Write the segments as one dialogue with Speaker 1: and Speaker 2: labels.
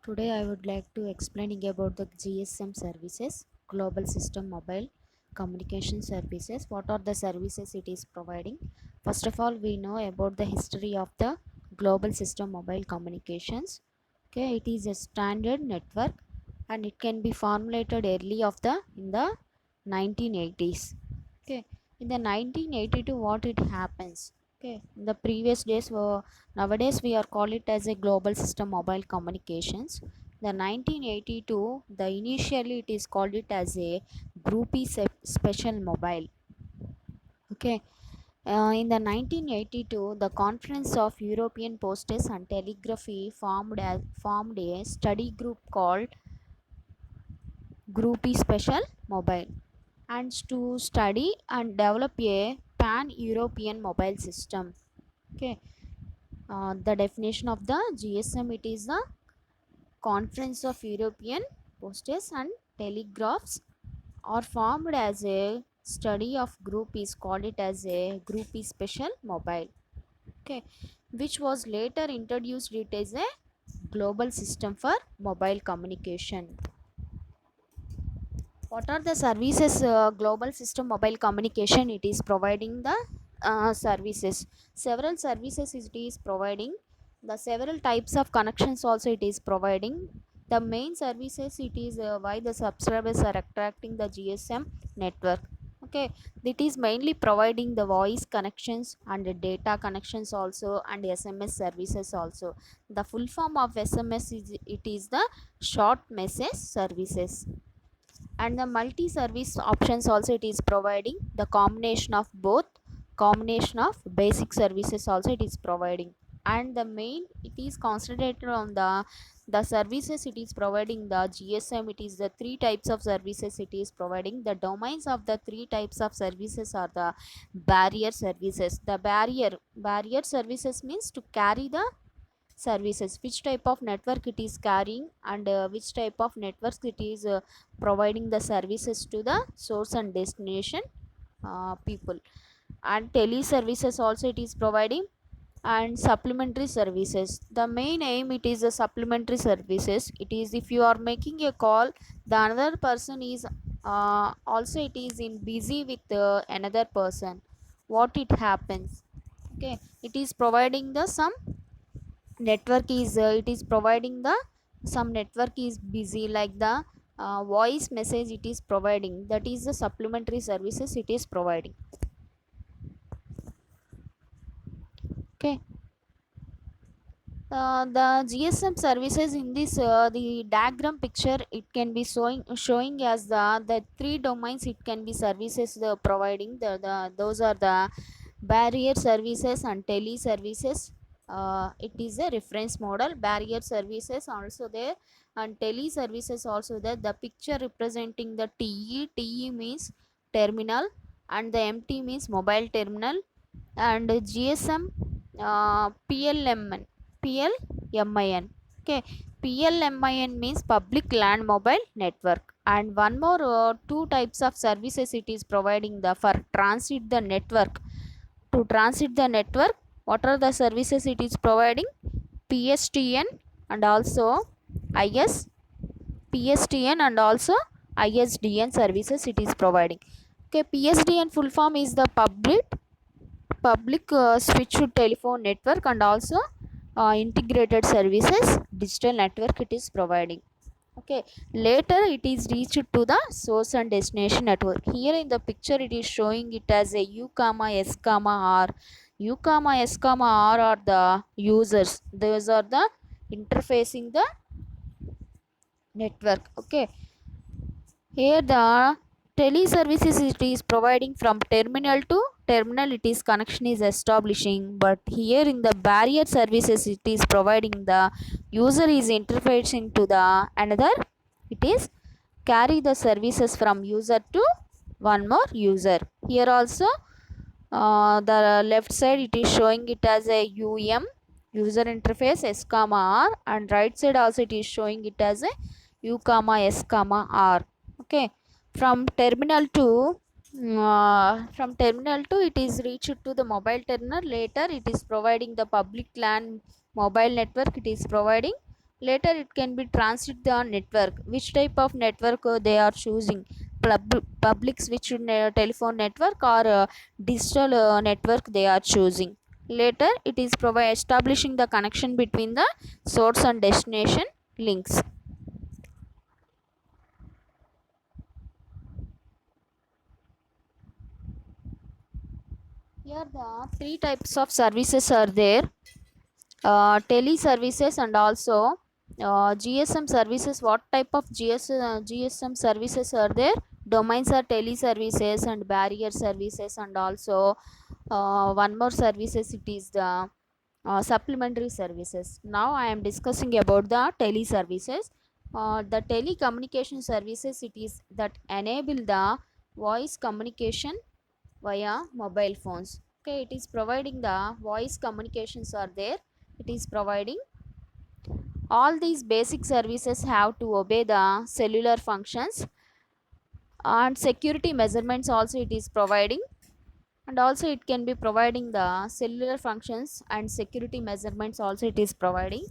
Speaker 1: Today I would like to explaining about the GSM services, Global System Mobile Communication Services. What are the services it is providing? First of all, we know about the history of the Global System Mobile Communications. Okay, it is a standard network and it can be formulated early of the in the 1980s. Okay, in the 1982, what it happens? Okay, in the previous days were nowadays we are call it as a global system mobile communications. The 1982, the initially it is called it as a groupie special mobile. Okay, in the 1982, the Conference of European Postage and Telegraphy formed a study group called Groupie Special Mobile and to study and develop a pan-European mobile system. Okay, the definition of the GSM, it is the Conference of European Postage and Telegraphs are formed as a study of group is called it as a groupie special mobile. Okay, which was later introduced it as a global system for mobile communication. What are the services global system mobile communication it is providing the services? Several services it is providing, the several types of connections also it is providing. The main services it is why the subscribers are attracting the GSM network. Okay, it is mainly providing the voice connections and the data connections also and SMS services also. The full form of SMS is it is the short message services. And the multi-service options also it is providing the combination of both, combination of basic services also it is providing. And the main it is concentrated on the services it is providing the GSM, it is the three types of services it is providing. The domains of the three types of services are the barrier services. The barrier services means to carry the services, which type of network it is carrying and which type of networks it is providing the services to the source and destination people. And tele services also it is providing. And supplementary services, the main aim it is a supplementary services. It is if you are making a call, the another person is also it is in busy with another person, what it happens? Okay, it is providing the some network is it is providing the some network is busy like the voice message it is providing, that is the supplementary services it is providing. Okay, the GSM services in this the diagram picture it can be showing as the three domains it can be services providing the those are the barrier services and tele services. It is a reference model. Barrier services also there and tele services also there. The picture representing the TE means terminal and the MT means mobile terminal. And GSM PLMIN. Okay, PLMIN means public land mobile network. And one more two types of services it is providing the for transit the network. To transit the network, what are the services it is providing? PSTN and also IS PSTN and also ISDN services it is providing. Okay, PSDN full form is the public switch telephone network and also integrated services digital network it is providing. Okay, later it is reached to the source and destination network. Here in the picture it is showing it as a U comma S comma R. U comma S comma R are the users, those are the interfacing the network. Okay, here the tele services it is providing from terminal to terminal, it is connection is establishing. But here in the barrier services it is providing the user is interfacing to the another, it is carry the services from user to one more user. Here also the left side it is showing it as a user interface S comma R and right side also it is showing it as a U comma S comma R. Okay, from terminal to it is reached to the mobile terminal. Later it is providing the public LAN mobile network it is providing Later it can be transit the network, which type of network they are choosing, public switch telephone network or digital network they are choosing. Later it is provide establishing the connection between the source and destination links. Here the three types of services are there, tele services and also GSM services. What type of GSM services are there? Domains are tele services and barrier services, and also one more services, it is the supplementary services. Now I am discussing about the tele services. The telecommunication services, it is that enable the voice communication via mobile phones. Okay, it is providing the voice communications are there. It is providing all these basic services have to obey the cellular functions, and security measurements also it is providing, and also it can be providing the cellular functions and security measurements also it is providing,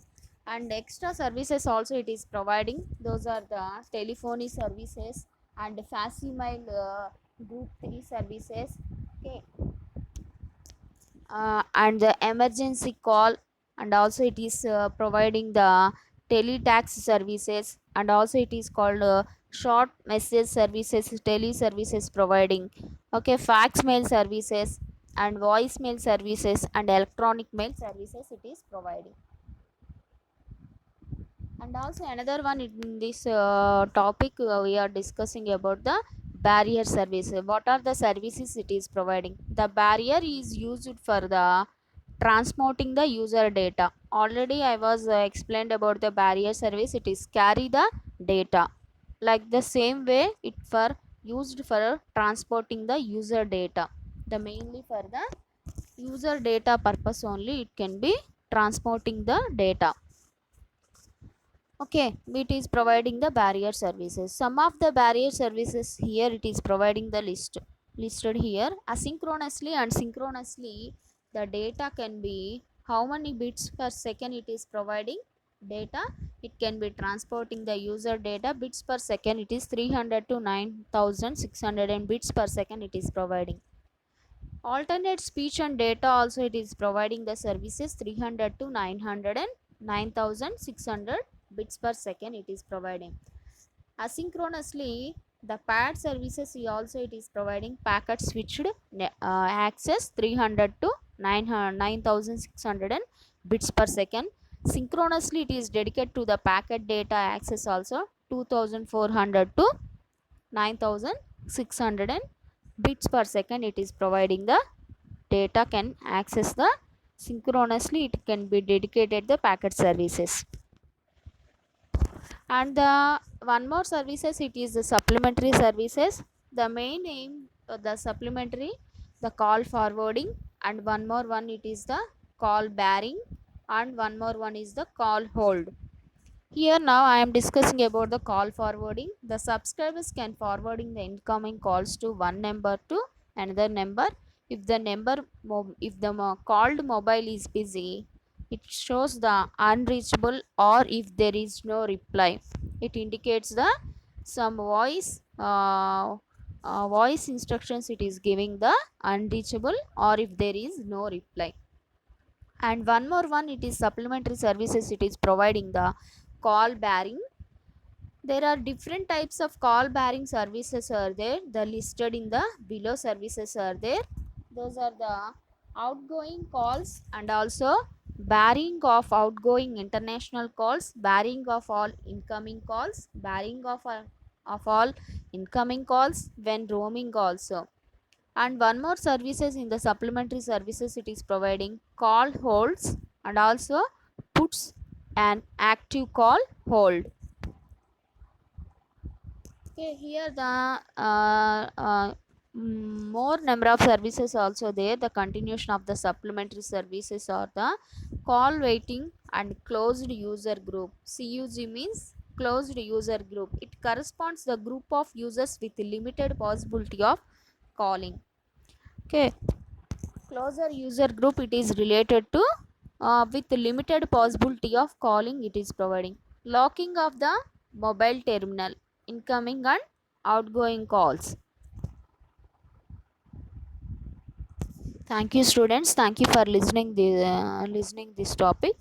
Speaker 1: and extra services also it is providing. Those are the telephony services and fast email group 3 services. Okay, and the emergency call, and also it is providing the teletax services, and also it is called short message services, tele services providing. Okay, fax mail services and voice mail services and electronic mail services it is providing. And also another one in this topic, we are discussing about the barrier service. What are the services it is providing? The barrier is used for the transporting the user data. Already I was explained about the barrier service. It is carry the data. Like the same way it for used for transporting the user data. The mainly for the user data purpose only it can be transporting the data. Okay, it is providing the barrier services. Some of the barrier services here it is providing the listed here. Asynchronously and synchronously, the data can be how many bits per second it is providing data. It can be transporting the user data bits per second. It is 300 to 9600 and bits per second it is providing. Alternate speech and data also it is providing the services 300 to 900 and 9600 bits per second it is providing. Asynchronously, the pad services also it is providing packet switched access 300 to 900 9600 and bits per second. Synchronously it is dedicated to the packet data access also 2400 to 9600 and bits per second it is providing. The data can access the synchronously, it can be dedicated the packet services. And the one more services it is the supplementary services. The main aim the supplementary, the call forwarding, and one more one it is the call bearing, and one more one is the call hold. Here now I am discussing about the call forwarding. The subscribers can forwarding the incoming calls to one number to another number. If the called mobile is busy, it shows the unreachable, or if there is no reply, it indicates the some voice instructions it is giving the unreachable, or if there is no reply. And one more one it is supplementary services it is providing the call bearing. There are different types of call bearing services are there, the listed in the below services are there. Those are the outgoing calls, and also bearing of outgoing international calls, bearing of all incoming calls, bearing of all incoming calls when roaming also. And one more services in the supplementary services it is providing call holds, and also puts an active call hold. Okay, here the more number of services also there. The continuation of the supplementary services are the call waiting and closed user group. CUG means closed user group. It corresponds the group of users with limited possibility of calling. Okay, closer user group it is related to with limited possibility of calling it is providing. Locking of the mobile terminal, incoming and outgoing calls. Thank you students, thank you for listening this topic.